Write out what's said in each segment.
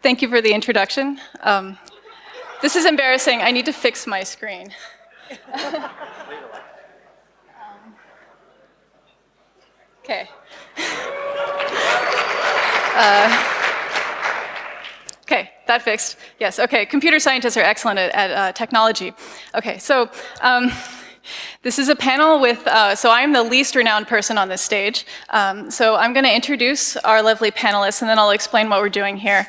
Thank you for the introduction. This is embarrassing. I need to fix my screen. Okay. Okay, that fixed. Yes, okay. Computer scientists are excellent at technology. Okay, so this is a panel with, so I'm the least renowned person on this stage. So I'm going to introduce our lovely panelists, and then I'll explain what we're doing here.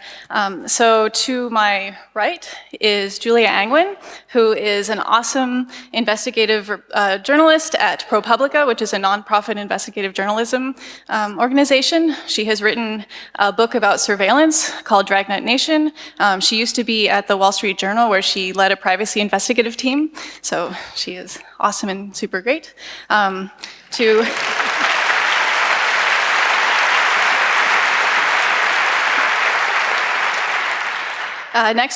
So to my right is Julia Angwin, who is an awesome investigative journalist at ProPublica, which is a nonprofit investigative journalism organization. She has written a book about surveillance called Dragnet Nation. She used to be at the Wall Street Journal, where she led a privacy investigative team. So she is awesome and super great. Next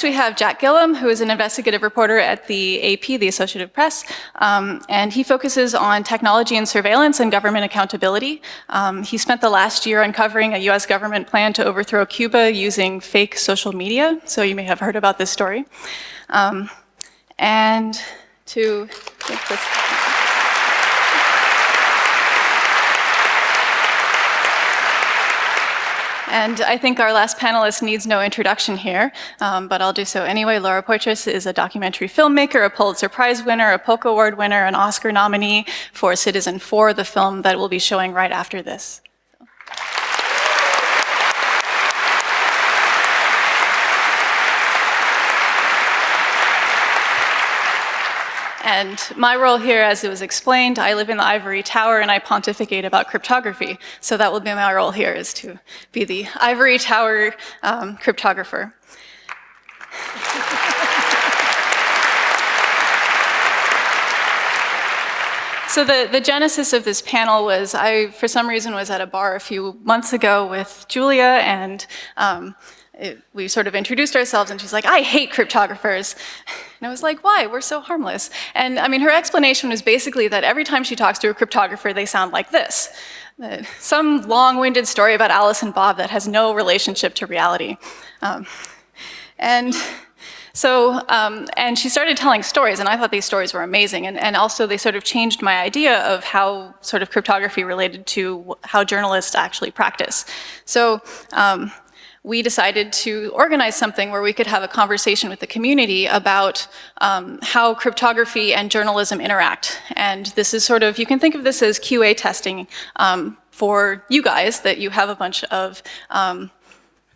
we have Jack Gillum, who is an investigative reporter at the AP, the Associated Press, and he focuses on technology and surveillance and government accountability. He spent the last year uncovering a US government plan to overthrow Cuba using fake social media, so you may have heard about this story. And I think our last panelist needs no introduction here, but I'll do so anyway. Laura Poitras is a documentary filmmaker, a Pulitzer Prize winner, a Polk Award winner, an Oscar nominee for Citizen4, the film that we'll be showing right after this. And my role here, as it was explained, I live in the ivory tower and I pontificate about cryptography. So that will be my role here, is to be the ivory tower cryptographer. So the genesis of this panel was, I, for some reason, was at a bar a few months ago with Julia, and we sort of introduced ourselves, and she's like, I hate cryptographers. And I was like, why? We're so harmless. And I mean, her explanation was basically that every time she talks to a cryptographer, they sound like this. Some long-winded story about Alice and Bob that has no relationship to reality. And she started telling stories, and I thought these stories were amazing. And also they sort of changed my idea of how sort of cryptography related to how journalists actually practice. So we decided to organize something where we could have a conversation with the community about how cryptography and journalism interact. And this is sort of, you can think of this as QA testing for you guys, that you have a bunch of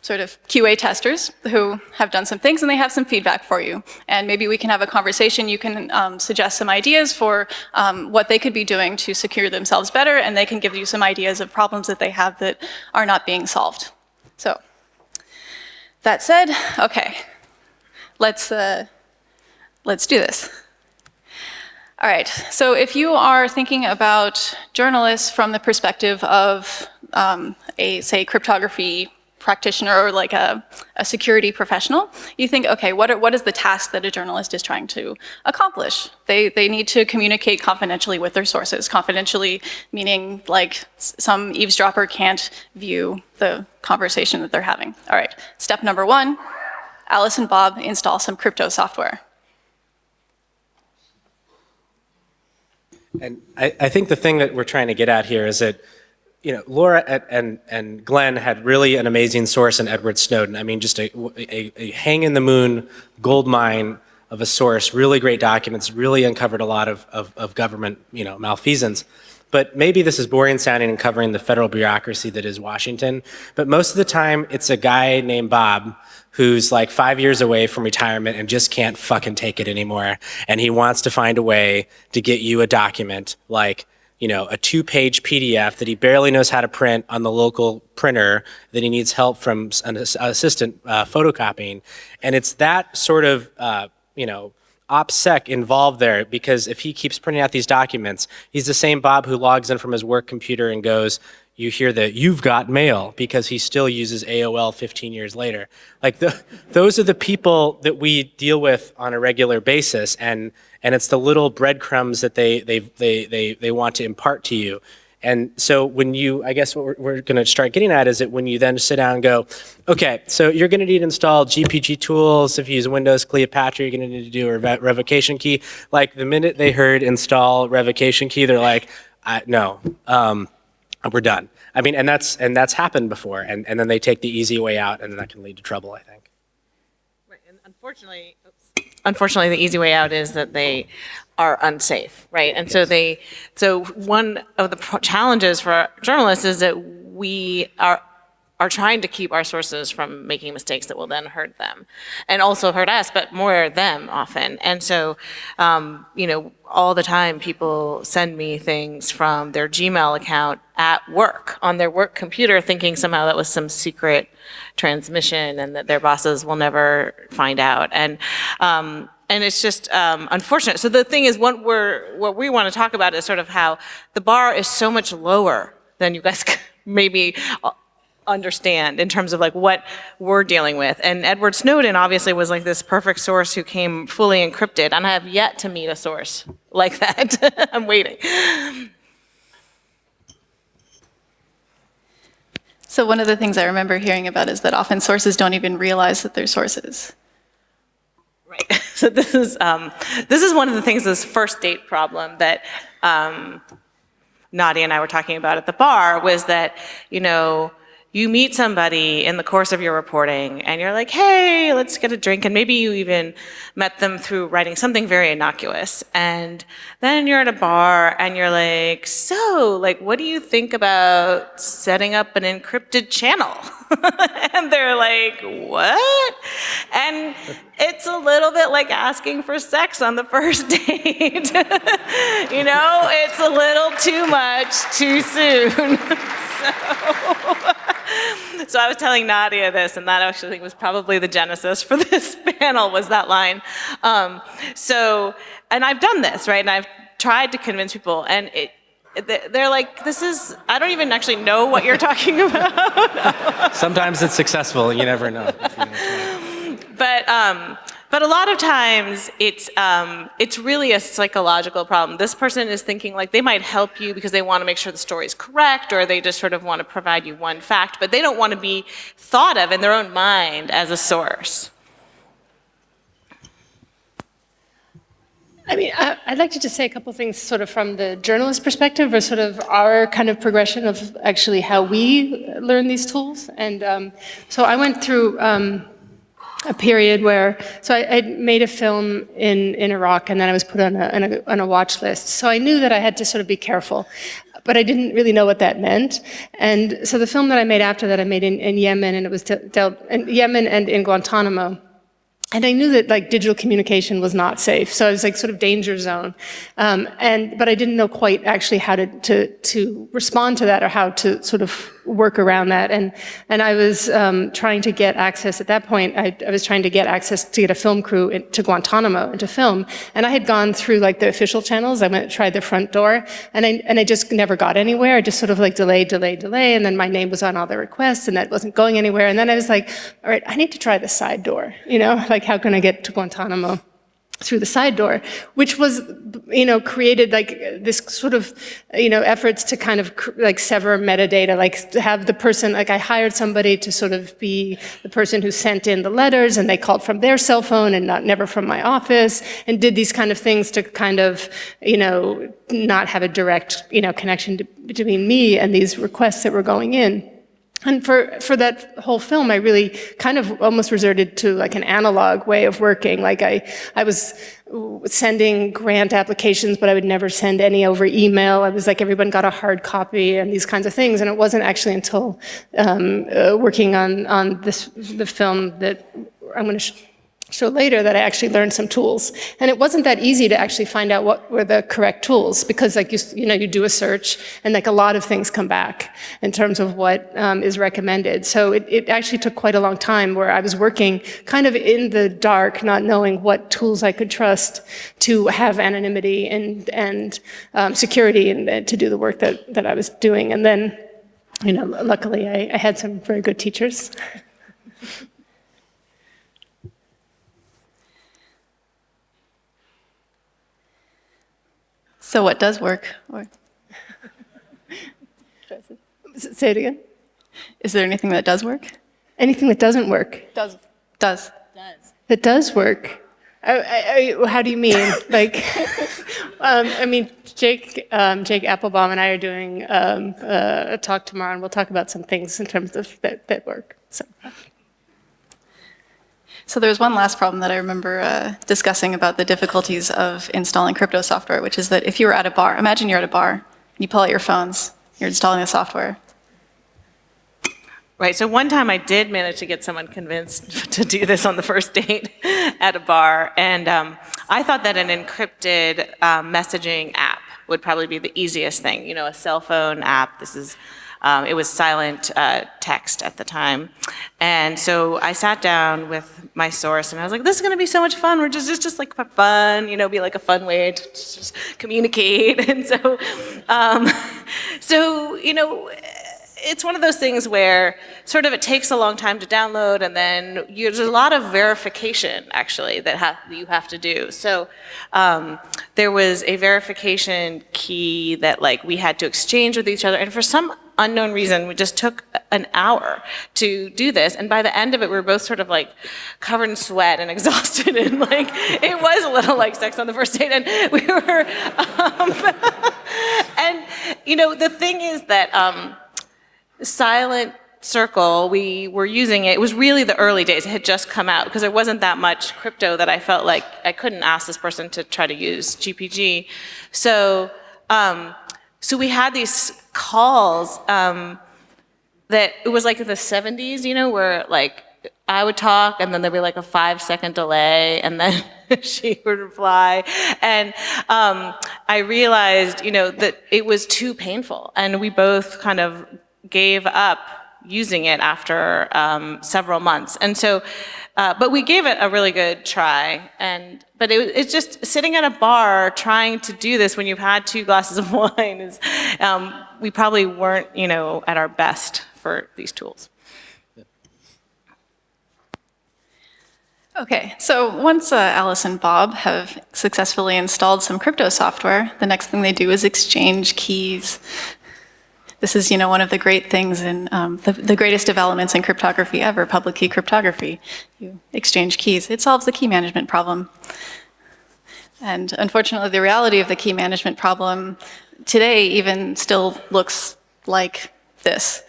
sort of QA testers who have done some things and they have some feedback for you. And maybe we can have a conversation. You can suggest some ideas for what they could be doing to secure themselves better, and they can give you some ideas of problems that they have that are not being solved. So that said, okay, let's do this. All right, so if you are thinking about journalists from the perspective of a, say, cryptography practitioner or like a security professional, you think, okay, what is the task that a journalist is trying to accomplish? They need to communicate confidentially with their sources. Confidentially meaning like some eavesdropper can't view the conversation that they're having. All right, step number one, Alice and Bob install some crypto software. And I think the thing that we're trying to get at here is that, you know, Laura and Glenn had really an amazing source in Edward Snowden. I mean, just a hang-in-the-moon gold mine of a source, really great documents, really uncovered a lot of government, you know, malfeasance. But maybe this is boring sounding and covering the federal bureaucracy that is Washington. But most of the time, it's a guy named Bob who's like 5 years away from retirement and just can't fucking take it anymore. And he wants to find a way to get you a document like, you know, a 2-page PDF that he barely knows how to print on the local printer, that he needs help from an assistant photocopying. And it's that sort of, you know, OPSEC involved there, because if he keeps printing out these documents, he's the same Bob who logs in from his work computer and goes, you hear that you've got mail, because he still uses AOL 15 years later. Like those are the people that we deal with on a regular basis, and it's the little breadcrumbs that they want to impart to you. And so when you, I guess what we're going to start getting at is that when you then sit down and go, okay, so you're going to need to install GPG tools. If you use Windows Cleopatra, you're going to need to do a revocation key. Like the minute they heard install revocation key, they're like, no, we're done. I mean, and that's happened before. And then they take the easy way out, and then that can lead to trouble, I think. Right, and unfortunately, the easy way out is that they are unsafe, right? And so one of the challenges for journalists is that we are trying to keep our sources from making mistakes that will then hurt them, and also hurt us, but more them often. And so, all the time people send me things from their Gmail account at work, on their work computer, thinking somehow that was some secret transmission and that their bosses will never find out. And it's just unfortunate. So the thing is, what we want to talk about is sort of how the bar is so much lower than you guys maybe understand in terms of like what we're dealing with. And Edward Snowden obviously was like this perfect source who came fully encrypted, and I have yet to meet a source like that. I'm waiting. So one of the things I remember hearing about is that often sources don't even realize that they're sources. Right. So this is one of the things, this first date problem that Nadia and I were talking about at the bar, was that, you meet somebody in the course of your reporting and you're like, hey, let's get a drink. And maybe you even met them through writing something very innocuous. And then you're at a bar and you're like, so, like, what do you think about setting up an encrypted channel? And they're like, what? And it's a little bit like asking for sex on the first date. It's a little too much too soon. So I was telling Nadia this, and that actually I think was probably the genesis for this panel, was that line. And I've done this, right? And I've tried to convince people, and they're like, I don't even actually know what you're talking about. Sometimes it's successful, you never know. But a lot of times it's really a psychological problem. This person is thinking like they might help you because they want to make sure the story is correct, or they just sort of want to provide you one fact, but they don't want to be thought of in their own mind as a source. I mean, I'd like to just say a couple things sort of from the journalist perspective, or sort of our kind of progression of actually how we learn these tools. And so I went through a period where, so I made a film in Iraq, and then I was put on a watch list. So I knew that I had to sort of be careful, but I didn't really know what that meant. And so the film that I made after that, I made in Yemen, and it was dealt in Yemen and in Guantanamo. And I knew that like digital communication was not safe, so I was like sort of danger zone. But I didn't know quite actually how to respond to that, or how to sort of work around that. And I was trying to get access at that point. I was trying to get access to get a film crew to Guantanamo and to film. And I had gone through like the official channels. I tried the front door, and I just never got anywhere. I just sort of like delayed, and then my name was on all the requests, and that wasn't going anywhere. And then I was like, all right, I need to try the side door. Like how can I get to Guantanamo through the side door, which was, created like this sort of, efforts to kind of like sever metadata, like to have the person, like I hired somebody to sort of be the person who sent in the letters, and they called from their cell phone and never from my office, and did these kind of things to kind of, not have a direct, connection between me and these requests that were going in. And for that whole film, I really kind of almost resorted to like an analog way of working. Like I was sending grant applications, but I would never send any over email. I was like, everyone got a hard copy and these kinds of things. And it wasn't actually until working on the film that I'm going to show later that I actually learned some tools. And it wasn't that easy to actually find out what were the correct tools, because like you do a search and like a lot of things come back in terms of what is recommended. So it actually took quite a long time where I was working kind of in the dark, not knowing what tools I could trust to have anonymity and security and to do the work that I was doing. And then, luckily I had some very good teachers. So what does work? Say it again. Is there anything that does work? Anything that doesn't work. Does. That does work. How do you mean? Like, I mean, Jake Applebaum and I are doing a talk tomorrow, and we'll talk about some things in terms of that work. So there was one last problem that I remember discussing about the difficulties of installing crypto software, which is that if you were at a bar, imagine you're at a bar, you pull out your phones, you're installing the software. Right, so one time I did manage to get someone convinced to do this on the first date at a bar, and I thought that an encrypted messaging app would probably be the easiest thing, you know, a cell phone app. It was silent text at the time. And so I sat down with my source and I was like, this is gonna be so much fun. It's just like fun, you know, be like a fun way to just communicate. And so, you know, it's one of those things where sort of it takes a long time to download, and then there's a lot of verification actually that you have to do. So there was a verification key that like we had to exchange with each other, and for some unknown reason, we just took an hour to do this. And by the end of it, we were both sort of like covered in sweat and exhausted, and like it was a little like sex on the first date, and we were, and you know the thing is that. Silent Circle, we were using it. It was really the early days. It had just come out because there wasn't that much crypto that I felt like I couldn't ask this person to try to use GPG. So, so we had these calls that it was like in the 70s, you know, where like I would talk and then there'd be like a 5-second delay and then she would reply. And I realized, you know, that it was too painful, and we both kind of gave up using it after several months. And so, but we gave it a really good try. But it's just sitting at a bar trying to do this when you've had 2 glasses of wine is, we probably weren't, you know, at our best for these tools. Okay, so once Alice and Bob have successfully installed some crypto software, the next thing they do is exchange keys. This is, you know, one of the great things in the greatest developments in cryptography ever, public key cryptography. You exchange keys. It solves the key management problem. And unfortunately, the reality of the key management problem today even still looks like this.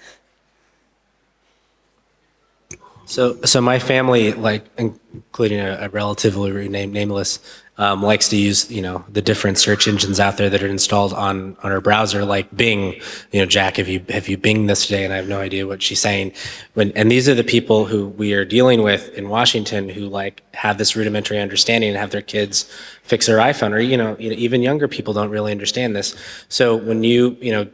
So my family, like including a relatively renamed Nameless, likes to use, you know, the different search engines out there that are installed on our browser, like Bing. You know, Jack, have you Binged this today? And I have no idea what she's saying. And these are the people who we are dealing with in Washington who like have this rudimentary understanding and have their kids fix their iPhone, or you know even younger people don't really understand this. So when you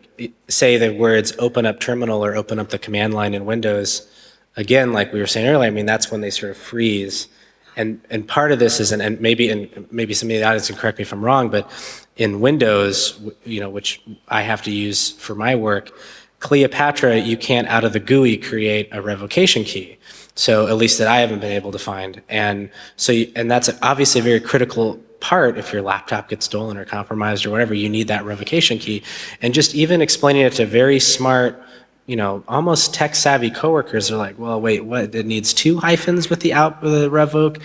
say the words "open up terminal" or "open up the command line" in Windows. Again, like we were saying earlier, I mean, that's when they sort of freeze. And part of this is, and maybe somebody in the audience can correct me if I'm wrong, but in Windows, you know, which I have to use for my work, Cleopatra, you can't out of the GUI create a revocation key. So at least that I haven't been able to find. And so, and that's obviously a very critical part. If your laptop gets stolen or compromised or whatever, you need that revocation key. And just even explaining it to very smart, you know, almost tech-savvy coworkers are like, well, wait, what? It needs 2 hyphens with the revoke,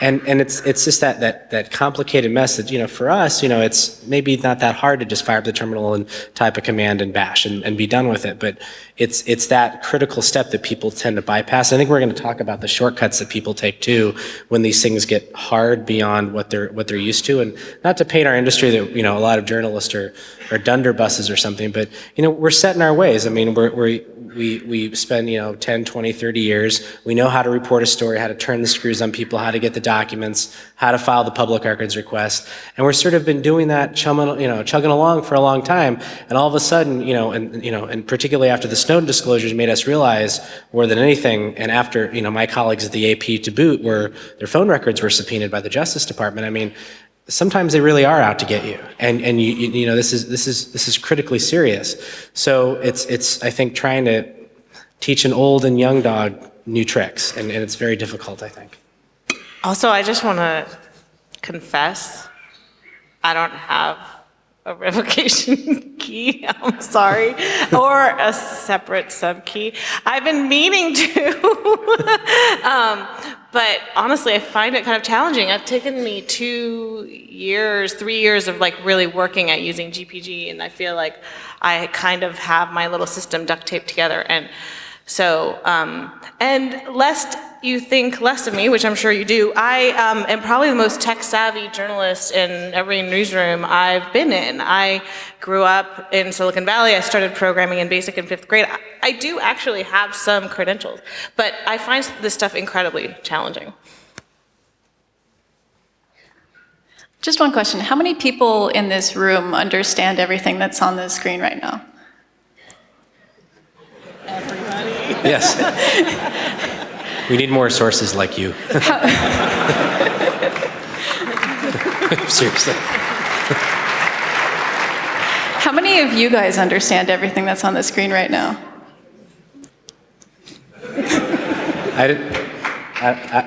and it's just that complicated mess that, you know, for us, you know, it's maybe not that hard to just fire up the terminal and type a command and bash and be done with it, but it's that critical step that people tend to bypass. I think we're going to talk about the shortcuts that people take too when these things get hard beyond what they're used to, and not to paint our industry that, you know, a lot of journalists are dunderbusses or something, but you know, we're set in our ways. I mean, we spend, you know, 10, 20, 30 years. We know how to report a story, how to turn the screws on people, how to get the documents, how to file the public records request. And we're sort of been doing that, chugging along for a long time. And all of a sudden, and particularly after the Snowden disclosures made us realize more than anything, and after, you know, my colleagues at the AP to boot, where their phone records were subpoenaed by the Justice Department. I mean, sometimes they really are out to get you, and you know, this is critically serious. So it's I think trying to teach an old and young dog new tricks, and it's very difficult, I think. Also, I just want to confess, I don't have a revocation key, I'm sorry, or a separate subkey. I've been meaning to, but honestly, I find it kind of challenging. It's taken me 2 years, 3 years of like really working at using GPG, and I feel like I kind of have my little system duct taped together. And so, and lest you think less of me, which I'm sure you do, I am probably the most tech-savvy journalist in every newsroom I've been in. I grew up in Silicon Valley. I started programming in BASIC in 5th grade. I do actually have some credentials, but I find this stuff incredibly challenging. Just one question. How many people in this room understand everything that's on the screen right now? Everybody. Yes. We need more sources like you. Seriously. How many of you guys understand everything that's on the screen right now?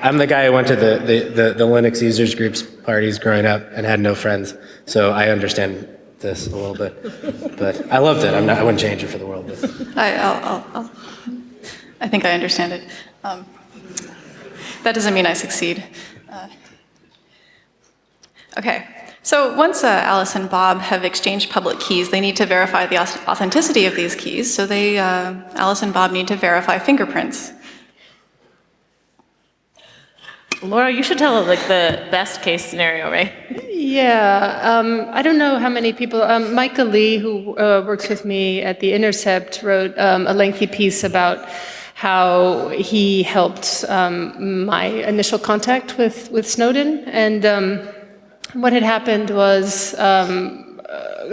I'm the guy who went to the Linux users groups parties growing up and had no friends, so I understand this a little bit. But I loved it. I wouldn't change it for the world. But. I think I understand it. That doesn't mean I succeed. Okay, so once Alice and Bob have exchanged public keys, they need to verify the authenticity of these keys. So Alice and Bob need to verify fingerprints. Laura, you should tell like the best case scenario, right? Yeah, I don't know how many people. Micah Lee, who works with me at The Intercept, wrote a lengthy piece about how he helped my initial contact with Snowden. And what had happened was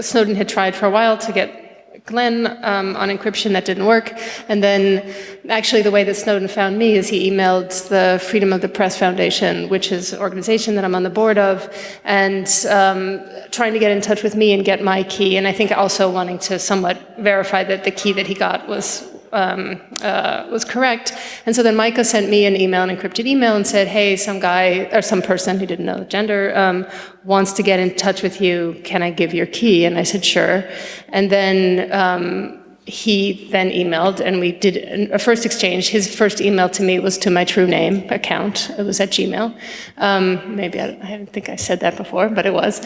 Snowden had tried for a while to get Glenn on encryption. That didn't work. And then actually the way that Snowden found me is he emailed the Freedom of the Press Foundation, which is an organization that I'm on the board of, and trying to get in touch with me and get my key. And I think also wanting to somewhat verify that the key that he got was correct. And so then Micah sent me an email, an encrypted email, and said, hey, some guy, or some person who didn't know the gender, wants to get in touch with you. Can I give your key? And I said, sure. And then he then emailed, and we did a first exchange. His first email to me was to my true name account. It was at Gmail. Maybe I don't think I said that before, but it was.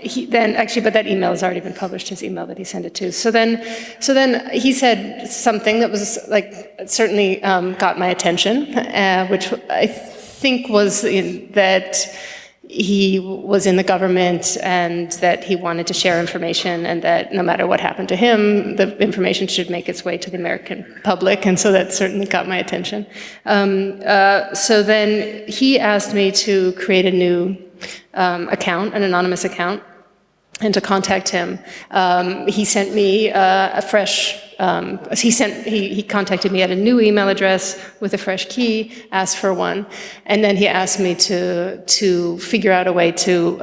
He then actually, but that email has already been published, his email that he sent it to. So then he said something that was like, certainly got my attention, which I think was that he was in the government and that he wanted to share information, and that no matter what happened to him, the information should make its way to the American public. And so that certainly got my attention. So then he asked me to create a new account, an anonymous account, and to contact him. He sent me a fresh, he contacted me at a new email address with a fresh key, asked for one, and then he asked me to figure out a way to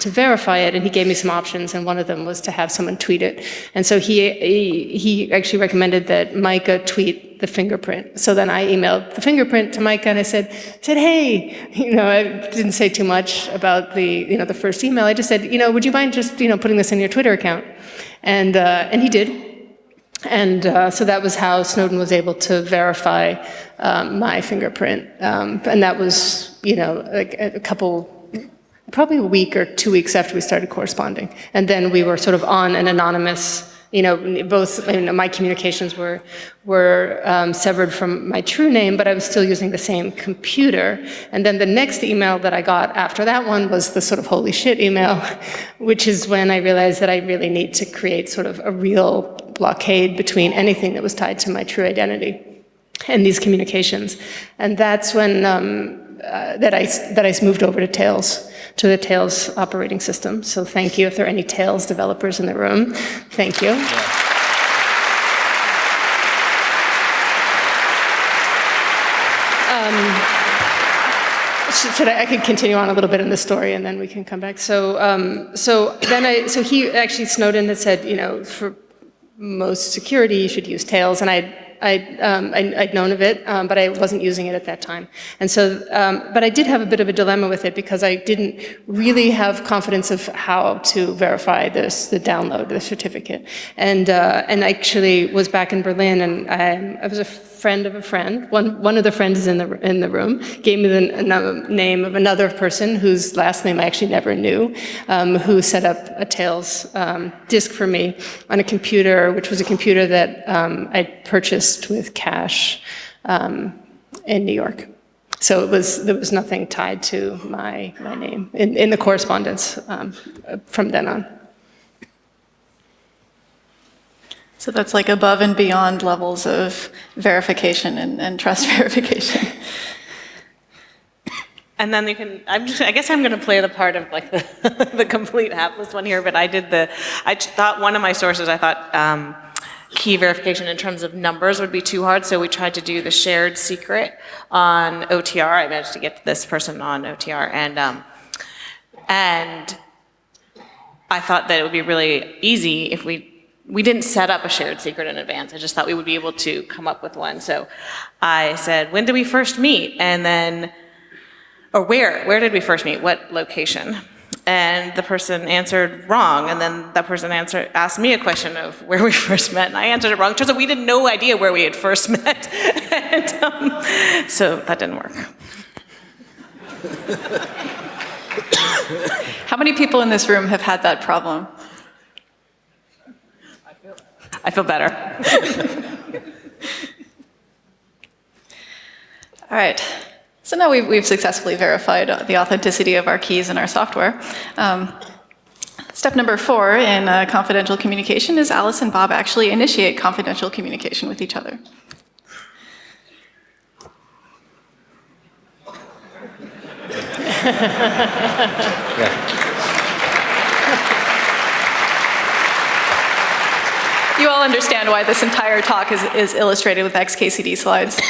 verify it, and he gave me some options, and one of them was to have someone tweet it. And so he actually recommended that Micah tweet the fingerprint. So then I emailed the fingerprint to Micah, and I said, hey, I didn't say too much about the first email. I just said, would you mind just, putting this in your Twitter account? And he did. And so that was how Snowden was able to verify my fingerprint. And that was, like a couple, probably a week or 2 weeks after we started corresponding. And then we were sort of on an anonymous, both, my communications were severed from my true name, but I was still using the same computer. And then the next email that I got after that one was the sort of holy shit email, which is when I realized that I really need to create sort of a real blockade between anything that was tied to my true identity and these communications. And that's when that I moved over to Tails, to the Tails operating system. So thank you if there are any Tails developers in the room. Thank you. Yeah. I could continue on a little bit in the story, and then we can come back. So he actually, Snowden had said, for most security, you should use Tails, and I I'd known of it, but I wasn't using it at that time. And so, but I did have a bit of a dilemma with it because I didn't really have confidence of how to verify the download, the certificate. And actually was back in Berlin, and I was a friend of a friend. One of the friends in the room gave me the name of another person whose last name I actually never knew, who set up a Tails disk for me on a computer, which was a computer that I purchased with cash in New York. So there was nothing tied to my name in the correspondence from then on. So that's like above and beyond levels of verification and trust verification. And then I guess I'm going to play the part of like the complete hapless one here, but I thought one of my sources, key verification in terms of numbers would be too hard, so we tried to do the shared secret on OTR. I managed to get this person on OTR, and I thought that it would be really easy if we didn't set up a shared secret in advance. I just thought we would be able to come up with one. So I said, when did we first meet? And then, or where did we first meet? What location? And the person answered wrong. And then that person asked me a question of where we first met, and I answered it wrong. Turns out we had no idea where we had first met. And, so that didn't work. How many people in this room have had that problem? I feel better. All right. So now we've successfully verified the authenticity of our keys in our software. Step number 4 in confidential communication is Alice and Bob actually initiate confidential communication with each other. You all understand why this entire talk is illustrated with XKCD slides.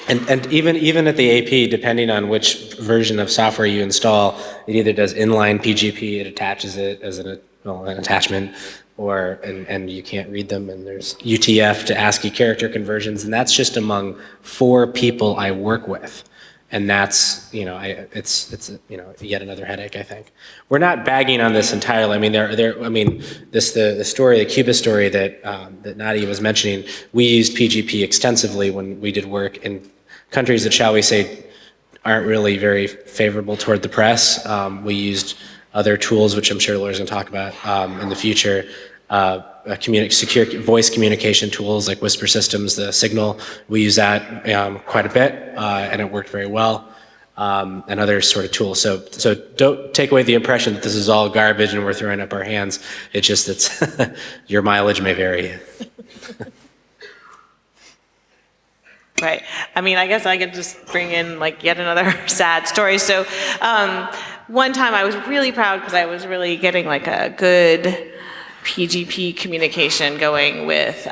And even at the AP, depending on which version of software you install, it either does inline PGP, it attaches it as an attachment, and you can't read them, and there's UTF to ASCII character conversions, and that's just among 4 people I work with. And that's, it's yet another headache, I think. We're not bagging on this entirely. I mean, the story, the Cuba story that Nadia was mentioning, we used PGP extensively when we did work in countries that, shall we say, aren't really very favorable toward the press. We used other tools, which I'm sure Laura's going to talk about in the future. Secure voice communication tools like Whisper Systems, the Signal, we use that quite a bit, and it worked very well, and other sort of tools. So don't take away the impression that this is all garbage and we're throwing up our hands. It's just that your mileage may vary. Right. I mean, I guess I could just bring in like yet another sad story. So one time I was really proud because I was really getting like a good PGP communication going with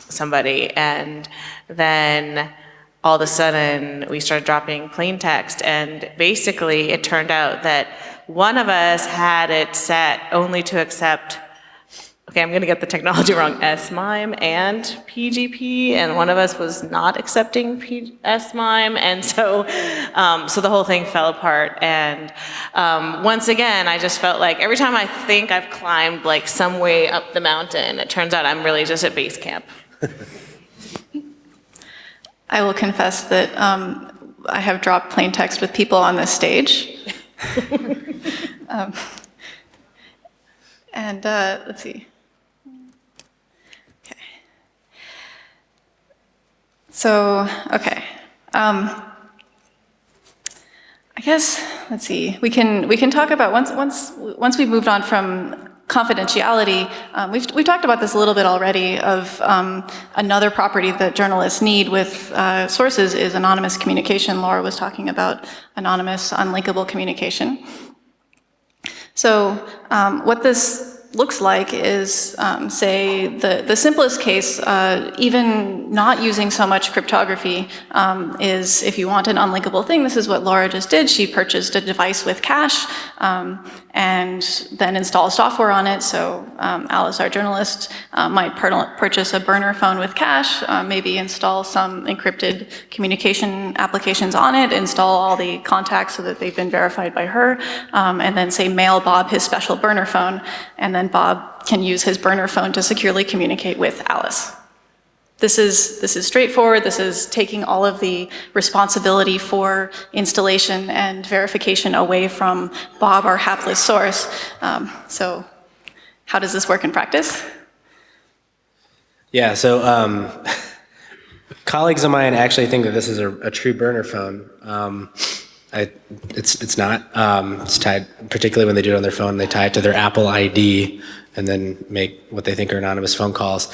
somebody, and then all of a sudden we started dropping plain text, and basically it turned out that one of us had it set only to accept, okay, I'm going to get the technology wrong, SMIME and PGP, and one of us was not accepting SMIME, and so the whole thing fell apart. And once again, I just felt like every time I think I've climbed like some way up the mountain, it turns out I'm really just at base camp. I will confess that I have dropped plain text with people on this stage. And let's see. Okay. So, okay. I guess, let's see. We can talk about once we've moved on from confidentiality. We've talked about this a little bit already. Of another property that journalists need with sources is anonymous communication. Laura was talking about anonymous, unlinkable communication. So what this looks like is, say, the simplest case, even not using so much cryptography, is if you want an unlinkable thing, this is what Laura just did. She purchased a device with cache and then installed software on it. So Alice, our journalist, might purchase a burner phone with cache, maybe install some encrypted communication applications on it, install all the contacts so that they've been verified by her, and then say mail Bob his special burner phone, and then Bob can use his burner phone to securely communicate with Alice. This is straightforward. This is taking all of the responsibility for installation and verification away from Bob, our hapless source. So how does this work in practice? Yeah, so colleagues of mine actually think that this is a true burner phone. It's not. It's tied, particularly when they do it on their phone, they tie it to their Apple ID and then make what they think are anonymous phone calls.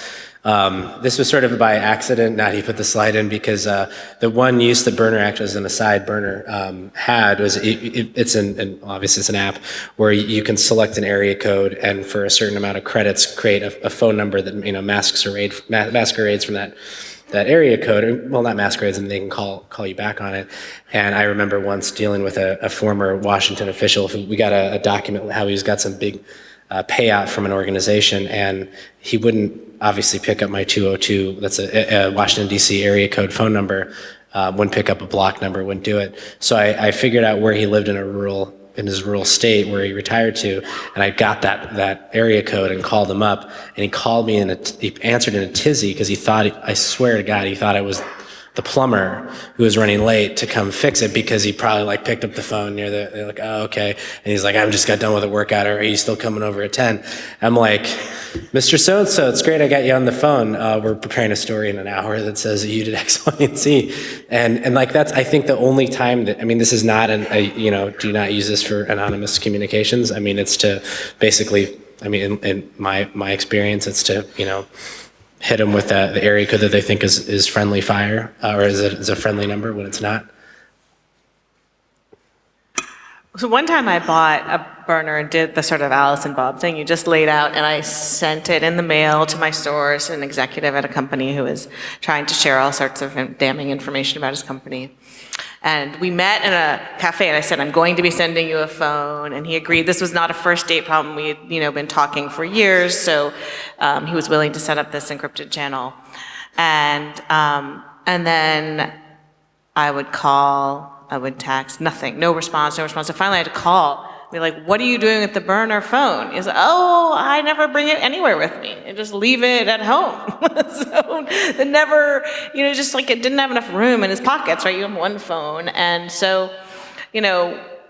This was sort of by accident. Nadi put the slide in because the one use that Burner, actually as an aside, Burner had was obviously it's an app where you can select an area code and for a certain amount of credits create a phone number that masquerades from that area code. Well, not masquerades, and they can call you back on it. And I remember once dealing with a former Washington official who we got a document how he's got some big payout from an organization, and he wouldn't obviously pick up my 202, that's a Washington, D.C. area code phone number, wouldn't pick up a block number, wouldn't do it. So I figured out where he lived in his rural state where he retired to, and I got that area code and called him up, and he called me he answered in a tizzy because I swear to God, he thought I was the plumber who was running late to come fix it because he probably picked up the phone they're like, oh, okay. And he's like, I just got done with a workout, or are you still coming over at 10? I'm like, Mr. So-and-so, it's great I got you on the phone. We're preparing a story in an hour that says that you did X, Y, and Z. And that's, I think, the only time that, this is not do not use this for anonymous communications. It's to basically, in my experience, it's to, hit them with the area code that they think is friendly fire, or is a friendly number when it's not. So one time I bought a burner and did the sort of Alice and Bob thing you just laid out, and I sent it in the mail to my source, an executive at a company who was trying to share all sorts of damning information about his company. And we met in a cafe, and I said, I'm going to be sending you a phone, and he agreed. This was not a first date problem. We had been talking for years, so he was willing to set up this encrypted channel. And then I would call, I would text, nothing, no response. So finally I had to call, be like, what are you doing with the burner phone? He's like, oh, I never bring it anywhere with me. I just leave it at home. So it never, just it didn't have enough room in his pockets, right? You have one phone. And so,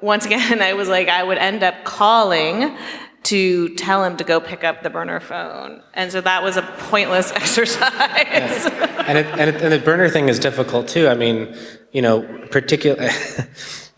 once again, I was like, I would end up calling to tell him to go pick up the burner phone. And so that was a pointless exercise. Yeah. And the burner thing is difficult too. Particularly,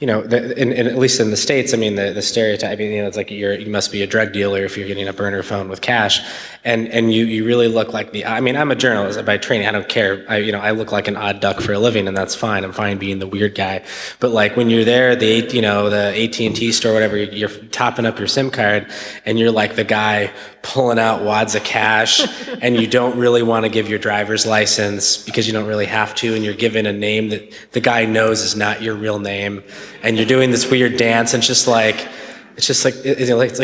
at least in the States, the stereotype, it's like you must be a drug dealer if you're getting a burner phone with cash, and you really look like I'm a journalist by training. I don't care. I look like an odd duck for a living, and that's fine. I'm fine being the weird guy. But when you're there, the AT&T store, whatever, you're topping up your SIM card, and you're like the guy pulling out wads of cash, and you don't really want to give your driver's license because you don't really have to, and you're given a name that the guy knows is not your real name, and you're doing this weird dance, and it's like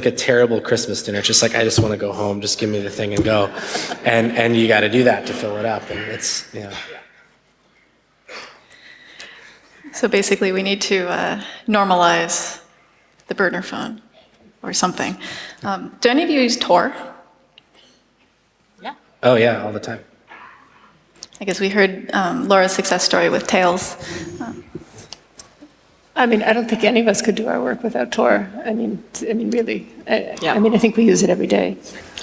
a terrible Christmas dinner. It's just like, I just want to go home, just give me the thing and go, and you got to do that to fill it up, and it's So basically, we need to normalize the burner phone or something. Do any of you use Tor? Yeah. Oh yeah, all the time. I guess we heard Laura's success story with Tails. I don't think any of us could do our work without Tor. Really. Yeah. I think we use it every day.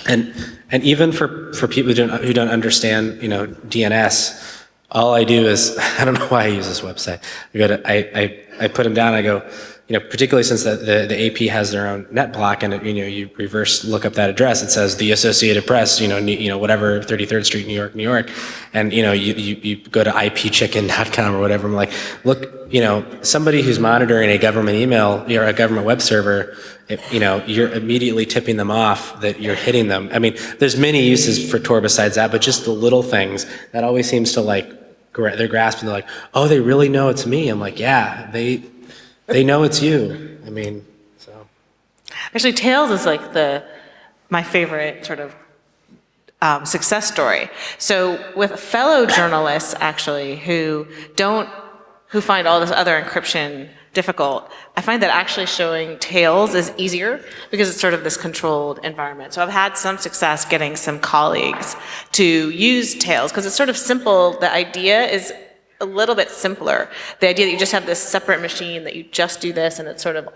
And even for people who don't understand, DNS, all I do is, I don't know why I use this website. I I put them down. I go, particularly since the AP has their own net block, and you reverse look up that address, it says the Associated Press, whatever, 33rd Street, New York, and you go to ipchicken.com or whatever. I'm like, look, somebody who's monitoring a government email or a government web server, you're immediately tipping them off that you're hitting them. I mean, there's many uses for Tor besides that, but just the little things that always seems to they're grasping. They're like, oh, they really know it's me. I'm like, yeah, they know it's you. I mean, so. Actually, Tails is like my favorite sort of success story. So with fellow journalists, actually, who find all this other encryption difficult, I find that actually showing Tails is easier because it's sort of this controlled environment. So I've had some success getting some colleagues to use Tails because it's sort of simple. The idea is a little bit simpler. The idea that you just have this separate machine, that you just do this, and it's sort of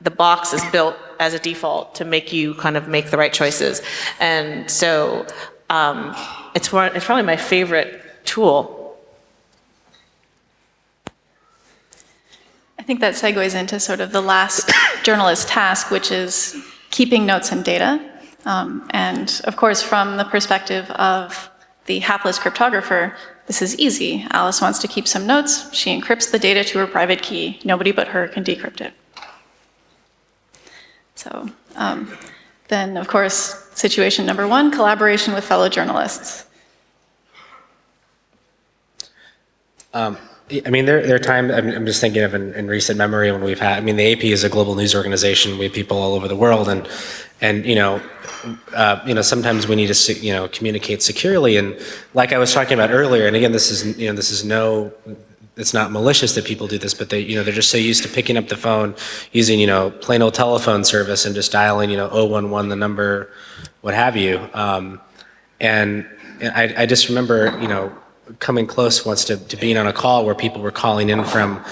the box is built as a default to make you kind of make the right choices. And so it's probably my favorite tool. I think that segues into sort of the last journalist task, which is keeping notes and data. And of course, from the perspective of the hapless cryptographer, this is easy. Alice wants to keep some notes. She encrypts the data to her private key. Nobody but her can decrypt it. So then, of course, situation number one, collaboration with fellow journalists. I mean, there are times, I'm just thinking of in recent memory when we've had, the AP is a global news organization. We have people all over the world, and sometimes we need to, communicate securely. And like I was talking about earlier, and again, it's not malicious that people do this, but they're just so used to picking up the phone using, plain old telephone service and just dialing, 011, the number, what have you. And I just remember, coming close once to being on a call where people were calling in from,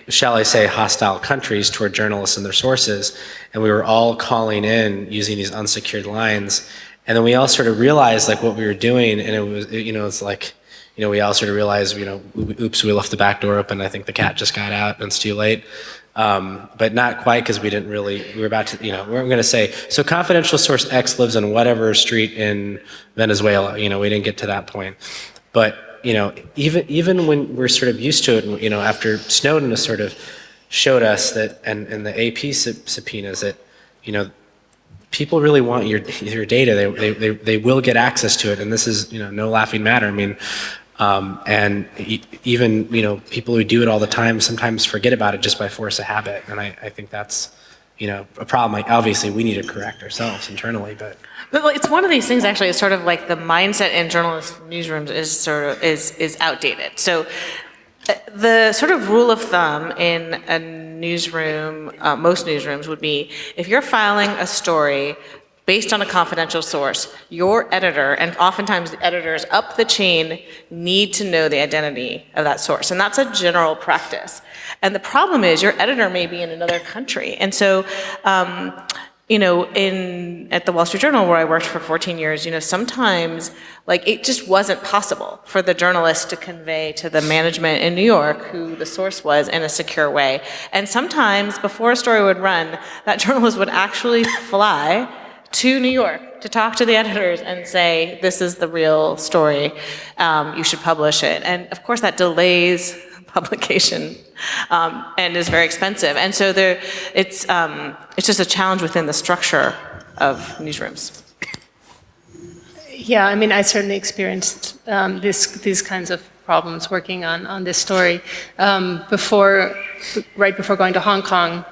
shall I say, hostile countries toward journalists and their sources, and we were all calling in using these unsecured lines, and then we all sort of realized what we were doing, and it was, it's like, we all sort of realized, oops, we left the back door open. I think the cat just got out, and it's too late. But not quite, because we were about to, we weren't going to say, so confidential source X lives on whatever street in Venezuela. We didn't get to that point. But even when we're sort of used to it, and, after Snowden has sort of showed us that, and the AP subpoenas that, people really want your data. They will get access to it, and this is, no laughing matter. And even, people who do it all the time sometimes forget about it just by force of habit, and I think that's, a problem. Obviously, we need to correct ourselves internally, but it's one of these things. Actually, it's sort of like the mindset in journalist newsrooms is outdated. So the sort of rule of thumb in a newsroom, most newsrooms, would be if you're filing a story based on a confidential source, your editor, and oftentimes the editors up the chain, need to know the identity of that source. And that's a general practice. And the problem is your editor may be in another country. And so, at the Wall Street Journal, where I worked for 14 years, sometimes it just wasn't possible for the journalist to convey to the management in New York who the source was in a secure way. And sometimes before a story would run, that journalist would actually fly to New York to talk to the editors and say, this is the real story, you should publish it. And of course that delays publication and is very expensive. And so it's just a challenge within the structure of newsrooms. Yeah, I certainly experienced these kinds of problems working on this story. Right before going to Hong Kong,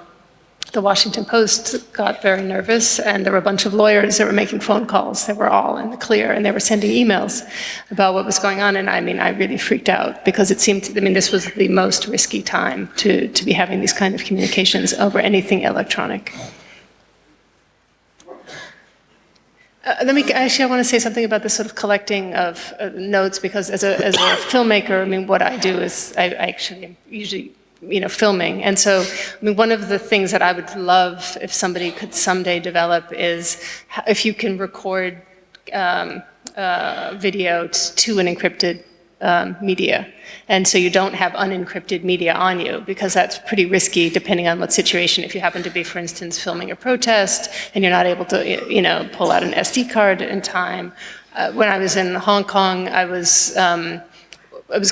the Washington Post got very nervous, and there were a bunch of lawyers that were making phone calls. They were all in the clear, and they were sending emails about what was going on. And I really freaked out, because it seemed, this was the most risky time to be having these kind of communications over anything electronic. I want to say something about this sort of collecting of notes, because as a filmmaker, what I do is I actually am usually filming. And so, one of the things that I would love if somebody could someday develop is if you can record video to an encrypted media. And so you don't have unencrypted media on you, because that's pretty risky depending on what situation. If you happen to be, for instance, filming a protest and you're not able to, pull out an SD card in time. When I was in Hong Kong, I was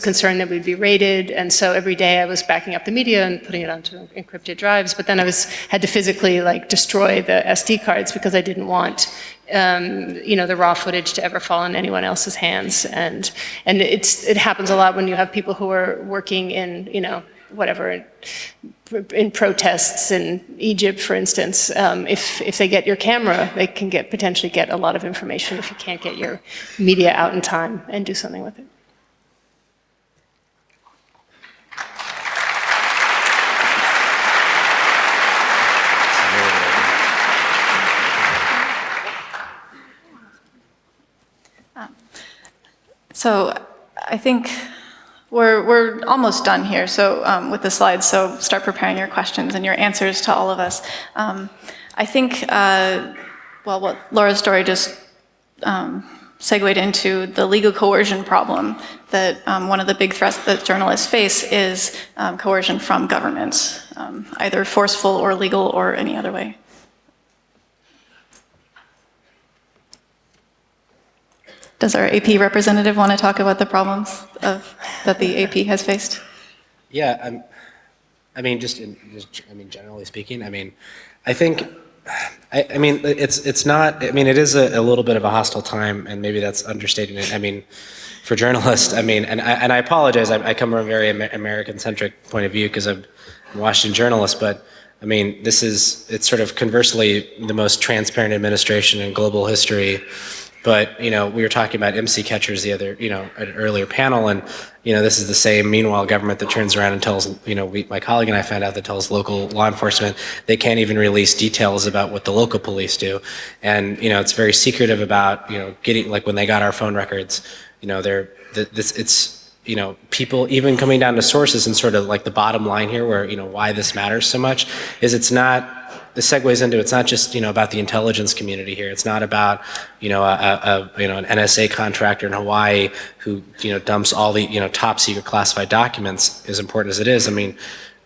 concerned that we'd be raided, and so every day I was backing up the media and putting it onto encrypted drives, but then I had to physically destroy the SD cards because I didn't want the raw footage to ever fall in anyone else's hands. And it happens a lot when you have people who are working in, in protests in Egypt, for instance. If they get your camera, they can potentially get a lot of information if you can't get your media out in time and do something with it. So I think we're almost done here. So with the slides, so start preparing your questions and your answers to all of us. I think, what Laura's story just segued into the legal coercion problem, that one of the big threats that journalists face is coercion from governments, either forceful or legal or any other way. Does our AP representative want to talk about the problems that the AP has faced? Yeah, generally speaking, I think, it's not. It is a little bit of a hostile time, and maybe that's understating it. For journalists, and I apologize. I come from a very American-centric point of view because I'm a Washington journalist, but it's sort of conversely the most transparent administration in global history. But, we were talking about MC catchers the other, an earlier panel, and, this is the same, meanwhile, government that turns around and tells, my colleague and I found out that tells local law enforcement they can't even release details about what the local police do. And, it's very secretive about, getting, when they got our phone records, people even coming down to sources, and sort of the bottom line here where, why this matters so much is this segues into, it's not just, about the intelligence community here. It's not about, an NSA contractor in Hawaii who, dumps all the, top secret classified documents, as important as it is.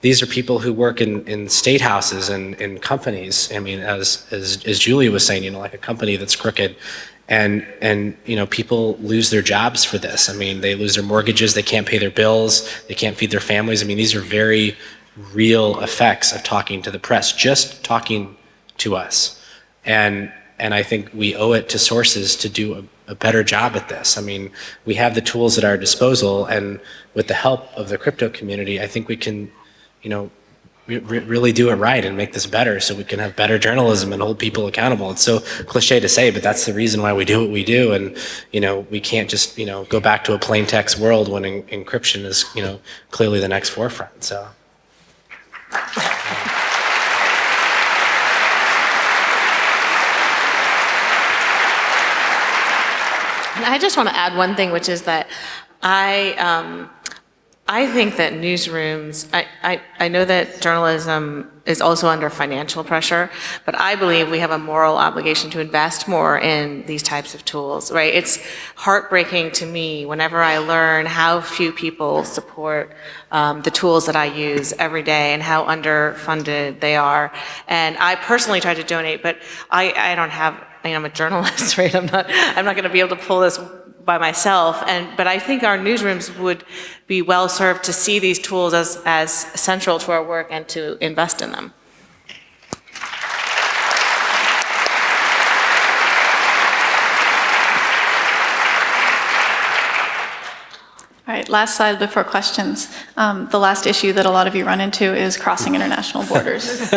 These are people who work in state houses and in companies. As Julie was saying, like a company that's crooked. And people lose their jobs for this. They lose their mortgages, they can't pay their bills, they can't feed their families. These are very real effects of talking to the press, just talking to us. And I think we owe it to sources to do a better job at this. We have the tools at our disposal, and with the help of the crypto community, I think we can, really do it right and make this better, so we can have better journalism and hold people accountable. It's so cliche to say, but that's the reason why we do what we do. And, we can't just, go back to a plain text world when encryption is, clearly the next forefront, so. And I just want to add one thing, which is that I think that newsrooms, I know that journalism is also under financial pressure, but I believe we have a moral obligation to invest more in these types of tools, right? It's heartbreaking to me whenever I learn how few people support the tools that I use every day and how underfunded they are. And I personally try to donate, but I don't have, I'm a journalist, right? I'm not going to be able to pull this by myself, but I think our newsrooms would be well served to see these tools as central to our work and to invest in them. All right, last slide before questions. The last issue that a lot of you run into is crossing international borders.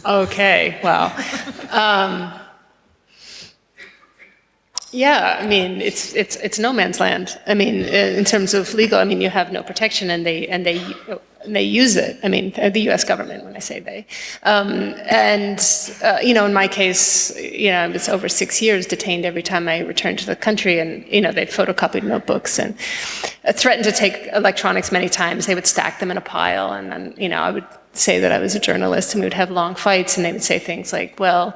Okay, wow. Yeah, it's no man's land. In terms of legal, you have no protection, and they use it. The U.S. government, when I say they, in my case, I was over 6 years detained every time I returned to the country, and they photocopied notebooks and threatened to take electronics many times. They would stack them in a pile, and then I would say that I was a journalist, and we would have long fights, and they would say things like, well,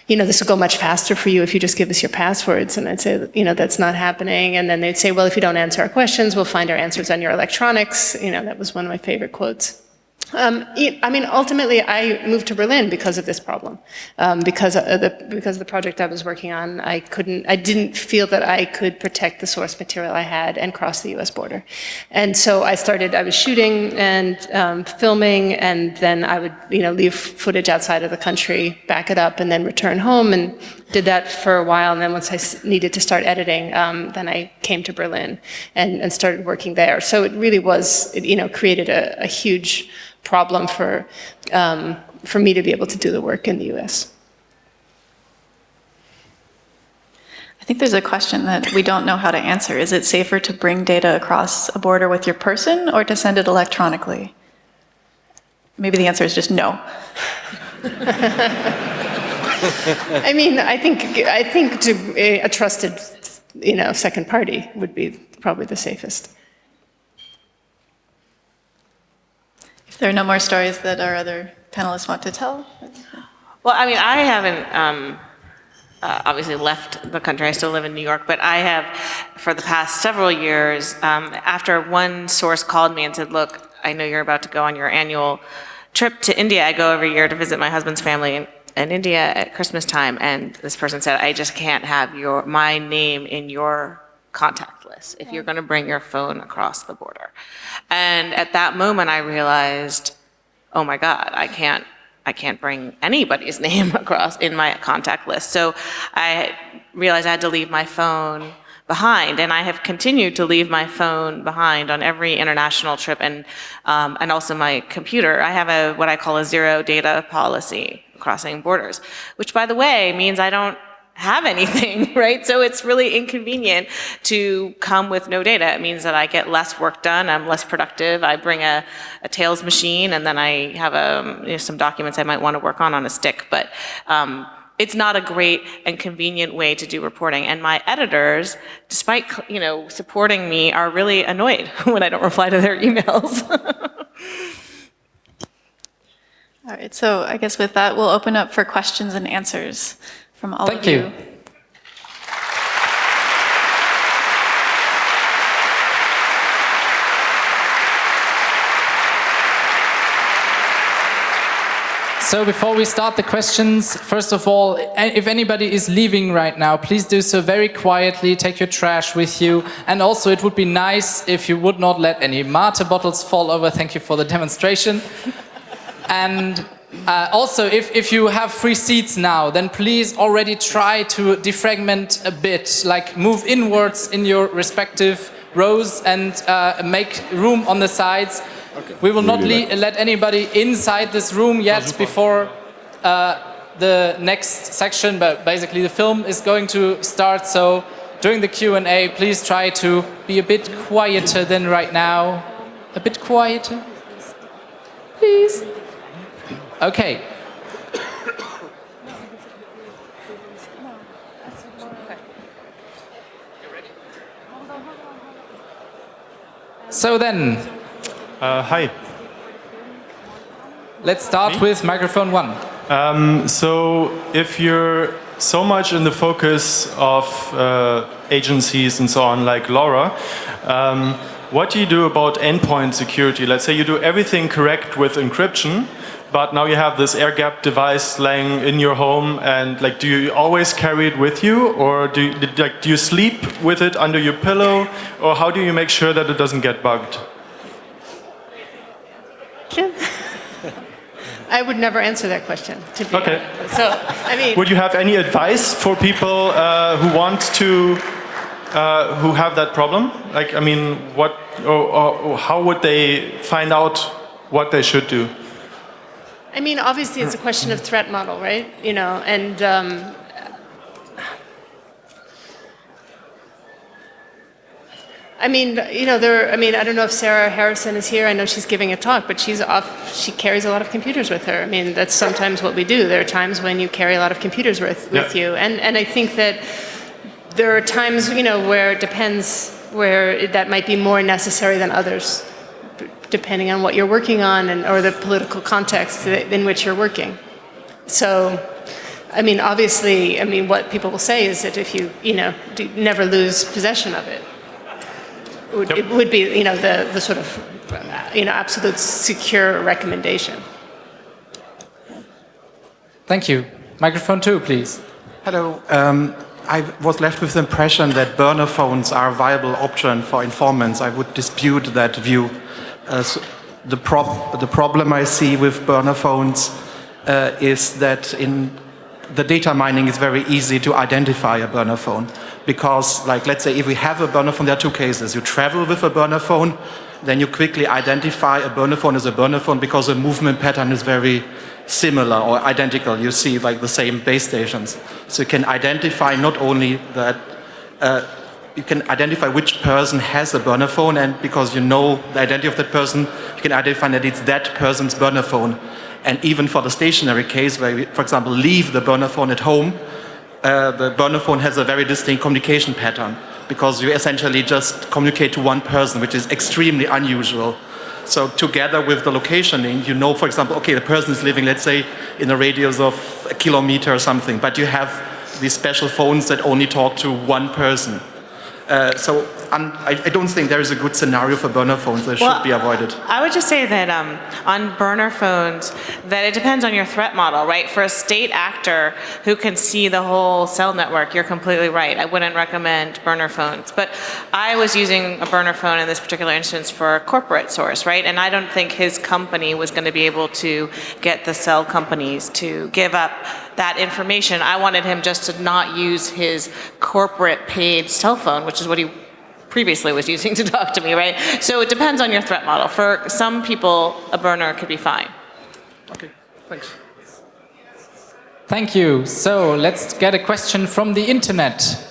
this will go much faster for you if you just give us your passwords. And I'd say, that's not happening. And then they'd say, well, if you don't answer our questions, we'll find our answers on your electronics. That was one of my favorite quotes. Ultimately, I moved to Berlin because of this problem. Because of the project I was working on, I didn't feel that I could protect the source material I had and cross the US border. And so I was shooting and filming, and then I would, leave footage outside of the country, back it up, and then return home, and did that for a while. And then once I needed to start editing, then I came to Berlin and started working there. So it really was, created a huge problem for me to be able to do the work in the US. I think there's a question that we don't know how to answer. Is it safer to bring data across a border with your person or to send it electronically? Maybe the answer is just no. I think a trusted, second party would be probably the safest. If there are no more stories that our other panelists want to tell. Well, I haven't obviously left the country. I still live in New York, but I have, for the past several years, after one source called me and said, look, I know you're about to go on your annual trip to India. I go every year to visit my husband's family in India at Christmas time, and this person said, I just can't have my name in your contact list if you're going to bring your phone across the border. And at that moment, I realized, oh my God, I can't bring anybody's name across in my contact list. So I realized I had to leave my phone behind, and I have continued to leave my phone behind on every international trip, and also my computer. I have what I call a zero data policy crossing borders, which, by the way, means I don't have anything, right? So it's really inconvenient to come with no data. It means that I get less work done, I'm less productive. I bring a Tails machine, and then I have some documents I might want to work on a stick. But it's not a great and convenient way to do reporting. And my editors, despite supporting me, are really annoyed when I don't reply to their emails. All right, so I guess with that, we'll open up for questions and answers from all of you. Thank you. So before we start the questions, first of all, if anybody is leaving right now, please do so very quietly, take your trash with you. And also it would be nice if you would not let any Mate bottles fall over. Thank you for the demonstration. And also, if you have free seats now, then please already try to defragment a bit, like move inwards in your respective rows and make room on the sides. Okay. We will not let anybody inside this room yet before the next section, but basically the film is going to start, so during the Q&A, please try to be a bit quieter than right now. A bit quieter, please. Okay. So then, hi. Let's start with microphone 1. So if you're so much in the focus of agencies and so on, like Laura, what do you do about endpoint security? Let's say you do everything correct with encryption, but now you have this air-gapped device laying in your home, and do you always carry it with you, or do you sleep with it under your pillow, or how do you make sure that it doesn't get bugged? I would never answer that question, to be honest. So, would you have any advice for people who want to, who have that problem? What, or how would they find out what they should do? Obviously it's a question of threat model, right? And I don't know if Sarah Harrison is here. I know she's giving a talk, but she carries a lot of computers with her. That's sometimes what we do. There are times when you carry a lot of computers with you. And I think that there are times, where it depends, where that might be more necessary than others. depending on what you're working on or the political context in which you're working. So, I mean, obviously, I mean, what people will say is that if you never lose possession of it, it would be, the sort of, absolute secure recommendation. Thank you. Microphone 2, please. Hello. I was left with the impression that burner phones are a viable option for informants. I would dispute that view. The problem I see with burner phones is that in the data mining is very easy to identify a burner phone. Because, like, let's say if we have a burner phone, there are two cases. You travel with a burner phone, then you quickly identify a burner phone as a burner phone because the movement pattern is very similar or identical. You see like the same base stations. So you can identify not only that, you can identify which person has a burner phone, and because you know the identity of that person, you can identify that it's that person's burner phone. And even for the stationary case where we, for example, leave the burner phone at home, the burner phone has a very distinct communication pattern because you essentially just communicate to one person, which is extremely unusual. So together with the locationing, you know, for example, okay, the person is living, let's say, in a radius of a kilometer or something, but you have these special phones that only talk to one person. So I don't think there is a good scenario for burner phones that should be avoided. I would just say that on burner phones, that it depends on your threat model, right? For a state actor who can see the whole cell network, you're completely right. I wouldn't recommend burner phones. But I was using a burner phone in this particular instance for a corporate source, right? And I don't think his company was going to be able to get the cell companies to give up that information. I wanted him just to not use his corporate paid cell phone, which is what he previously was using to talk to me, right? So it depends on your threat model. For some people, a burner could be fine. Okay, thanks. Thank you. So let's get a question from the internet.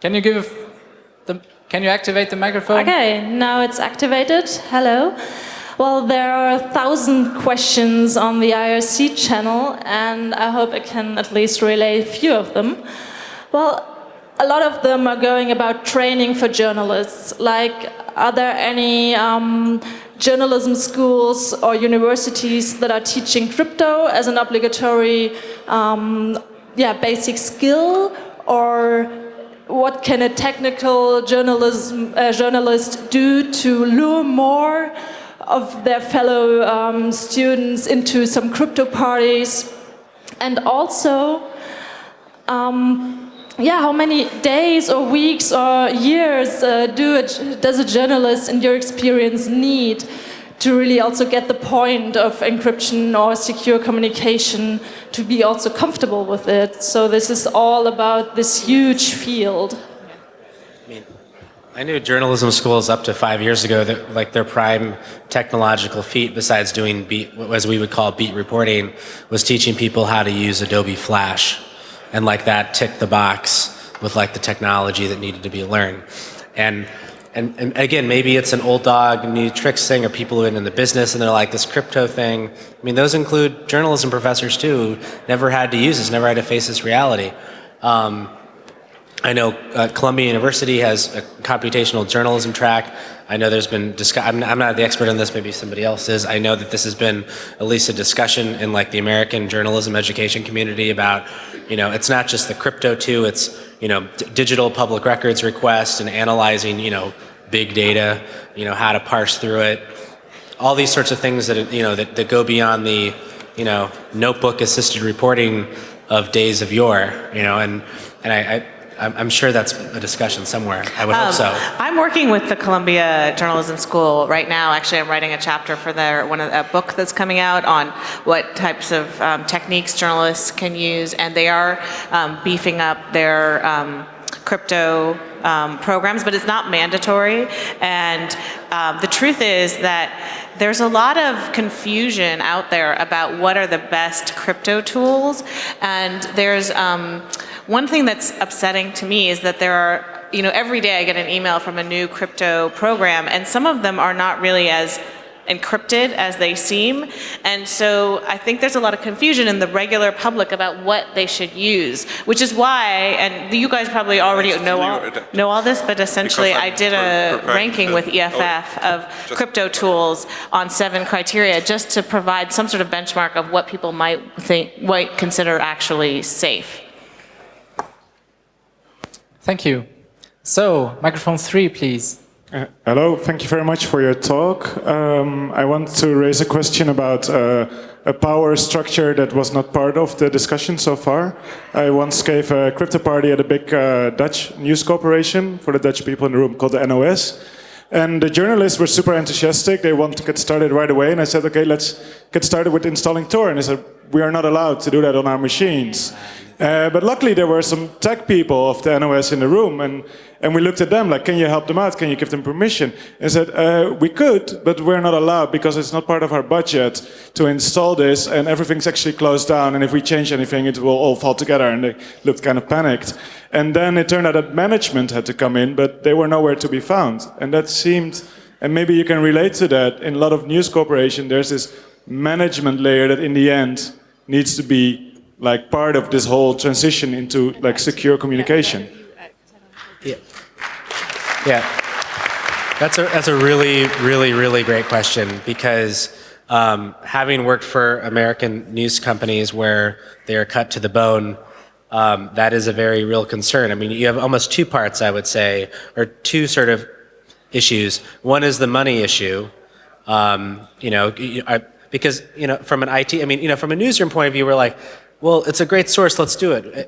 Can you activate the microphone? Okay, now it's activated. Hello. Well, there are 1,000 questions on the IRC channel, and I hope I can at least relay a few of them. Well, a lot of them are going about training for journalists. Like, are there any journalism schools or universities that are teaching crypto as an obligatory basic skill? Or what can a technical journalist do to lure more of their fellow students into some crypto parties? And also, how many days or weeks or years does a journalist, in your experience, need to really also get the point of encryption or secure communication, to be also comfortable with it? So this is all about this huge field. I knew journalism schools up to 5 years ago that like their prime technological feat, besides doing beat, as we would call beat reporting, was teaching people how to use Adobe Flash, and like that ticked the box with like the technology that needed to be learned. And again, maybe it's an old dog new tricks thing, or people who are in the business and they're like this crypto thing. I mean, those include journalism professors too, who never had to use this, never had to face this reality. I know Columbia University has a computational journalism track. I know there's been I'm not the expert on this, maybe somebody else is. I know that this has been at least a discussion in like the American journalism education community about, it's not just the crypto too, it's, digital public records requests and analyzing, big data, how to parse through it. All these sorts of things that, that go beyond the, notebook assisted reporting of days of yore, and I'm sure that's a discussion somewhere. I would hope so. I'm working with the Columbia Journalism School right now. Actually, I'm writing a chapter for a book that's coming out on what types of techniques journalists can use, and they are beefing up their crypto programs, but it's not mandatory. And the truth is that there's a lot of confusion out there about what are the best crypto tools, and there's one thing that's upsetting to me is that there are, every day I get an email from a new crypto program, and some of them are not really as encrypted as they seem. And so I think there's a lot of confusion in the regular public about what they should use, which is why, and you guys probably already know all this, but essentially I did a ranking with EFF of crypto tools on 7 criteria just to provide some sort of benchmark of what people might consider actually safe. Thank you. So, microphone 3, please. Hello, thank you very much for your talk. I want to raise a question about a power structure that was not part of the discussion so far. I once gave a crypto party at a big Dutch news corporation for the Dutch people in the room called the NOS. And the journalists were super enthusiastic. They want to get started right away. And I said, okay, let's get started with installing Tor. And they said, we are not allowed to do that on our machines. But luckily there were some tech people of the NOS in the room, and we looked at them like, can you help them out? Can you give them permission? And said, we could, but we're not allowed because it's not part of our budget to install this, and everything's actually closed down, and if we change anything, it will all fall together. And they looked kind of panicked. And then it turned out that management had to come in, but they were nowhere to be found. And that seemed, and maybe you can relate to that, in a lot of news corporations, there's this management layer that in the end needs to be like part of this whole transition into like secure communication. Yeah, that's a really great question, because having worked for American news companies where they are cut to the bone, that is a very real concern. I mean, you have almost 2 parts, I would say, or 2 sort of issues. One is the money issue, because from an IT, I mean, from a newsroom point of view, we're like, well, it's a great source, let's do it.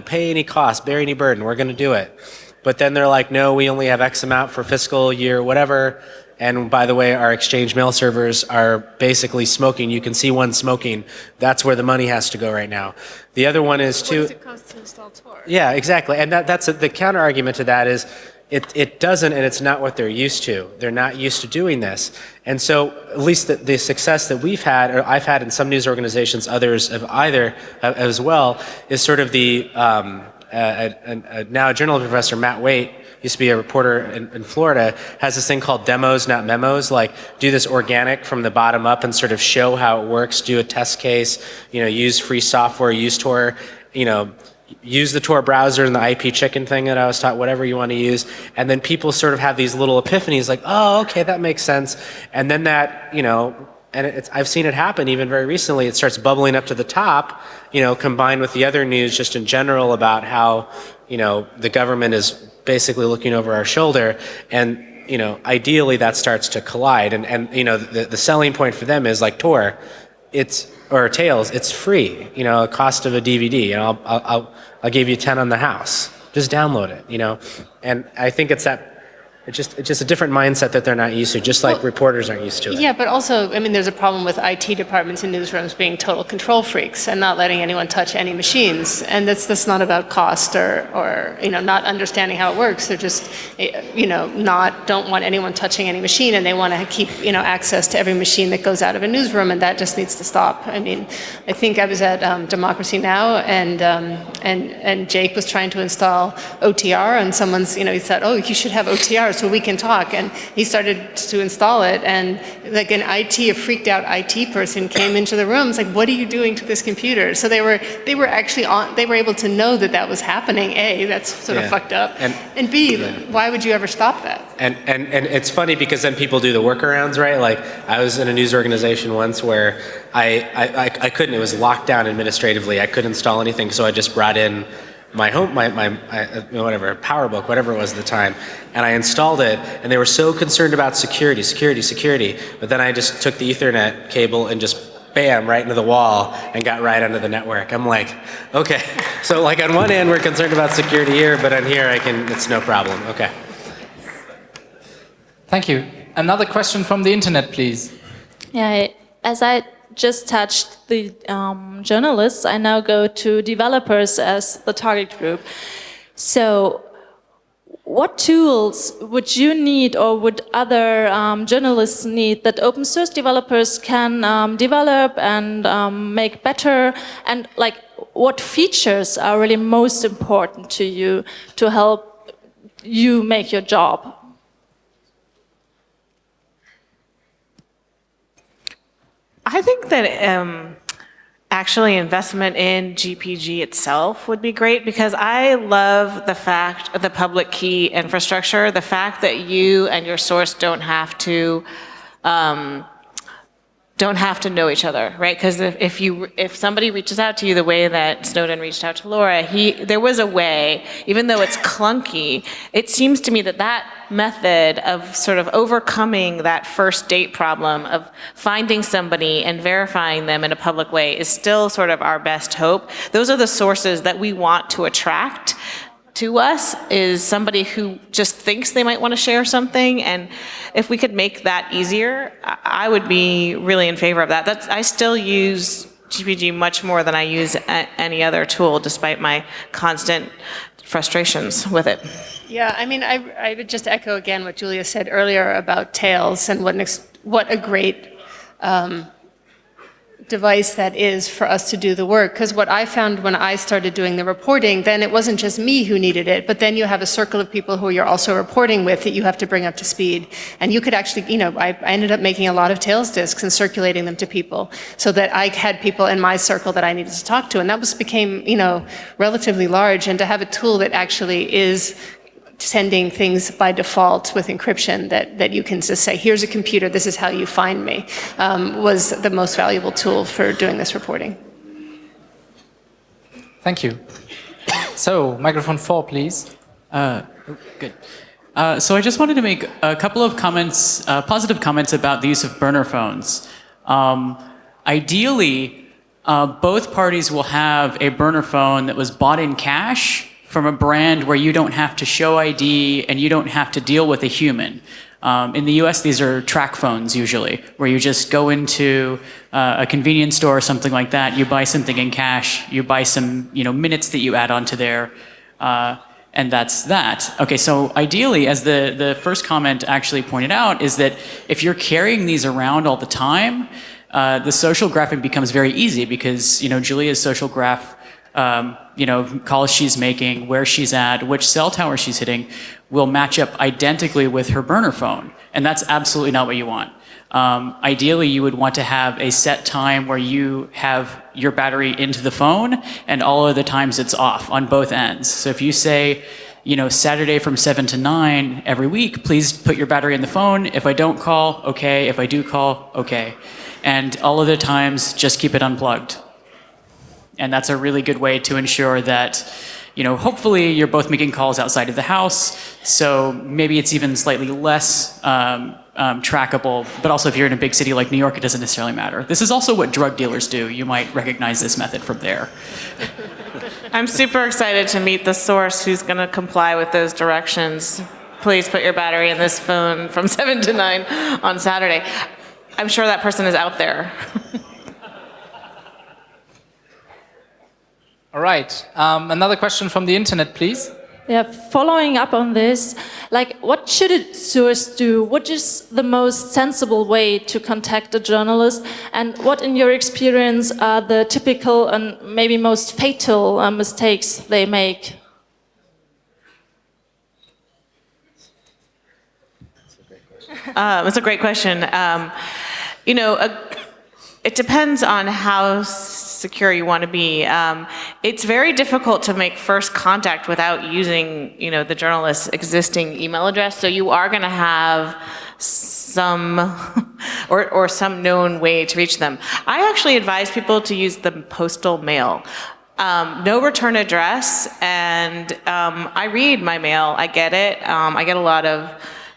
Pay any cost, bear any burden, we're going to do it. But then they're like, no, we only have X amount for fiscal year, whatever. And by the way, our Exchange mail servers are basically smoking. You can see one smoking. That's where the money has to go right now. The other one is to... What does it cost to install Tor? Yeah, exactly. And that's the counter argument to that is, it doesn't, and it's not what they're used to. They're not used to doing this. And so at least the success that we've had, or I've had in some news organizations, others have either as well, is sort of the, now a journalism professor, Matt Waite, used to be a reporter in Florida, has this thing called demos, not memos, like do this organic from the bottom up and sort of show how it works, do a test case, use free software, use Tor, use the Tor browser and the IP chicken thing that I was taught, whatever you want to use. And then people sort of have these little epiphanies like, oh, okay, that makes sense. And then that, and I've seen it happen even very recently. It starts bubbling up to the top, combined with the other news just in general about how, the government is basically looking over our shoulder. And, ideally that starts to collide. And the selling point for them is like Tor, or Tails, it's free, a cost of a DVD, and I'll give you 10 on the house. Just download it, And I think it's just a different mindset that they're not used to, just like reporters aren't used to it. Yeah, but also, I mean, there's a problem with IT departments in newsrooms being total control freaks and not letting anyone touch any machines. And that's not about cost or not understanding how it works. They're just, don't want anyone touching any machine, and they want to keep, access to every machine that goes out of a newsroom, and that just needs to stop. I mean, I think I was at Democracy Now! and Jake was trying to install OTR, and someone's, he said, oh, you should have OTR so we can talk, and he started to install it, and like a freaked out IT person came into the room. It's like, what are you doing to this computer? So they were able to know that was happening. A, that's sort of fucked up, and B, why would you ever stop that? And it's funny because then people do the workarounds, right? Like I was in a news organization once where I couldn't, it was locked down administratively. I couldn't install anything, so I just brought in my PowerBook, whatever it was at the time, and I installed it, and they were so concerned about security, but then I just took the Ethernet cable and just bam, right into the wall and got right onto the network. I'm like, okay, so like on one end we're concerned about security here, but on here it's no problem, okay. Thank you. Another question from the internet, please. Yeah, as I just touched the journalists, I now go to developers as the target group. So what tools would you need, or would other journalists need, that open source developers can develop and make better? And like, what features are really most important to you to help you make your job? I think that actually investment in GPG itself would be great, because I love the fact of the public key infrastructure, the fact that you and your source don't have to know each other, right? Because if somebody reaches out to you the way that Snowden reached out to Laura, there was a way, even though it's clunky, it seems to me that that method of sort of overcoming that first date problem of finding somebody and verifying them in a public way is still sort of our best hope. Those are the sources that we want to attract to us, is somebody who just thinks they might want to share something. And if we could make that easier, I would be really in favor of that. I still use GPG much more than I use any other tool, despite my constant frustrations with it. Yeah, I mean, I would just echo again what Julia said earlier about Tails and what a great device that is for us to do the work. Because what I found when I started doing the reporting, then it wasn't just me who needed it, but then you have a circle of people who you're also reporting with that you have to bring up to speed. And you could actually, I ended up making a lot of Tails disks and circulating them to people so that I had people in my circle that I needed to talk to. And that became, relatively large. And to have a tool that actually is sending things by default with encryption that you can just say, here's a computer, this is how you find me, was the most valuable tool for doing this reporting. Thank you. So, microphone 4, please. Good. So I just wanted to make a couple of comments, positive comments about the use of burner phones. Ideally, both parties will have a burner phone that was bought in cash from a brand where you don't have to show ID and you don't have to deal with a human. In the US, these are track phones usually, where you just go into a convenience store or something like that, you buy something in cash, you buy some minutes that you add onto there, and that's that. Okay, so ideally, as the first comment actually pointed out, is that if you're carrying these around all the time, the social graphing becomes very easy, because Julia's social graph, calls she's making, where she's at, which cell tower she's hitting, will match up identically with her burner phone. And that's absolutely not what you want. Ideally, you would want to have a set time where you have your battery into the phone, and all of the times it's off on both ends. So if you say, Saturday from 7 to 9 every week, please put your battery in the phone. If I don't call, okay. If I do call, okay. And all of the times, just keep it unplugged. And that's a really good way to ensure that, hopefully you're both making calls outside of the house, so maybe it's even slightly less trackable, but also if you're in a big city like New York, it doesn't necessarily matter. This is also what drug dealers do. You might recognize this method from there. I'm super excited to meet the source who's going to comply with those directions. Please put your battery in this phone from 7 to 9 on Saturday. I'm sure that person is out there. All right. Another question from the internet, please. Yeah, following up on this, what should a source do? What is the most sensible way to contact a journalist? And what, in your experience, are the typical and maybe most fatal mistakes they make? That's a great question. It depends on how secure you want to be. It's very difficult to make first contact without using, the journalist's existing email address. So you are going to have some or some known way to reach them. I actually advise people to use the postal mail. No return address, and I read my mail. I get it. I get a lot of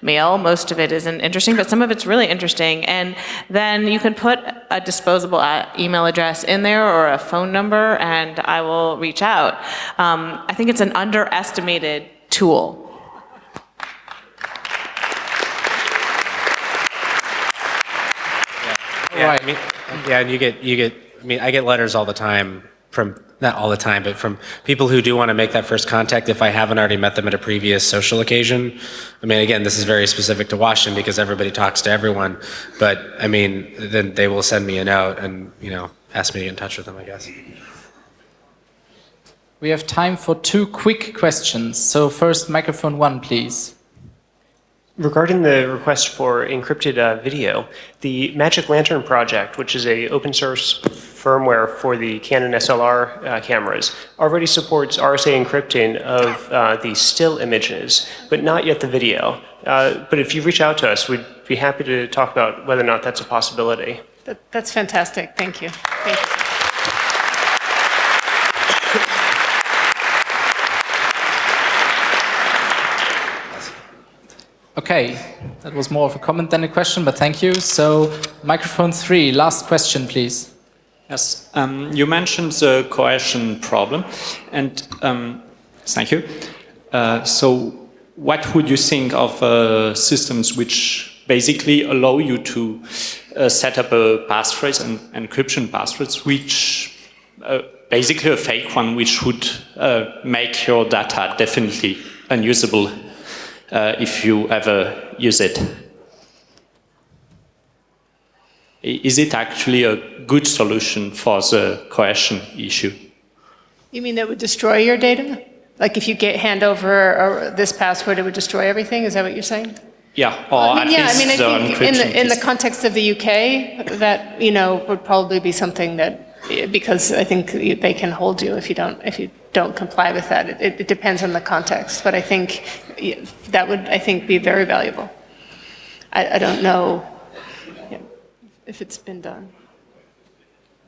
mail. Most of it isn't interesting, but some of it's really interesting. And then you can put a disposable email address in there or a phone number, and I will reach out. I think it's an underestimated tool. Yeah, and I get letters all the time from, not all the time, but from people who do want to make that first contact if I haven't already met them at a previous social occasion. Again, this is very specific to Washington because everybody talks to everyone, but then they will send me a note and, ask me to get in touch with them, I guess. We have time for 2 quick questions. So first, microphone 1, please. Regarding the request for encrypted video, the Magic Lantern project, which is a open source firmware for the Canon SLR cameras, already supports RSA encrypting of the still images, but not yet the video. But if you reach out to us, we'd be happy to talk about whether or not that's a possibility. That's fantastic. Thank you. Thank you. Okay, that was more of a comment than a question, but thank you. So, microphone 3, last question, please. Yes, you mentioned the coercion problem, and thank you. So, what would you think of systems which basically allow you to set up a passphrase and encryption passphrase, which basically a fake one, which would make your data definitely unusable if you ever use it? Is it actually a good solution for the coercion issue? You mean that would destroy your data? Like if you hand over this password, it would destroy everything? Is that what you're saying? Yeah, or at least I think encryption in the context of the UK, that would probably be something that, because I think they can hold you if you don't comply with that. It depends on the context, but I think that would be very valuable. I don't know if it's been done.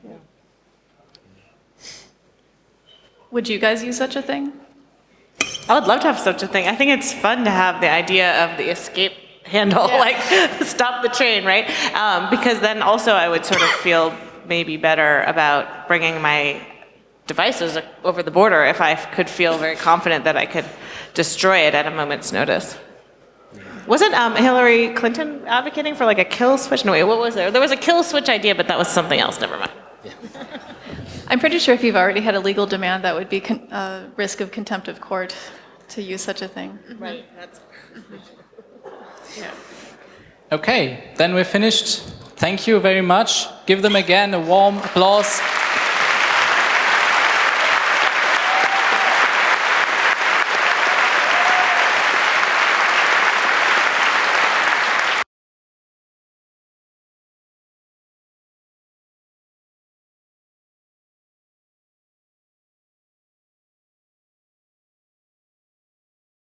Yeah. Would you guys use such a thing? I would love to have such a thing. I think it's fun to have the idea of the escape handle, like stop the train, right? Because then also I would sort of feel maybe better about bringing my devices over the border if I could feel very confident that I could destroy it at a moment's notice. Wasn't Hillary Clinton advocating for like a kill switch? No, wait, what was there? There was a kill switch idea, but that was something else. Never mind. Yeah. I'm pretty sure if you've already had a legal demand, that would be risk of contempt of court to use such a thing. Right. That's. Yeah. Okay, then we're finished. Thank you very much. Give them again a warm applause.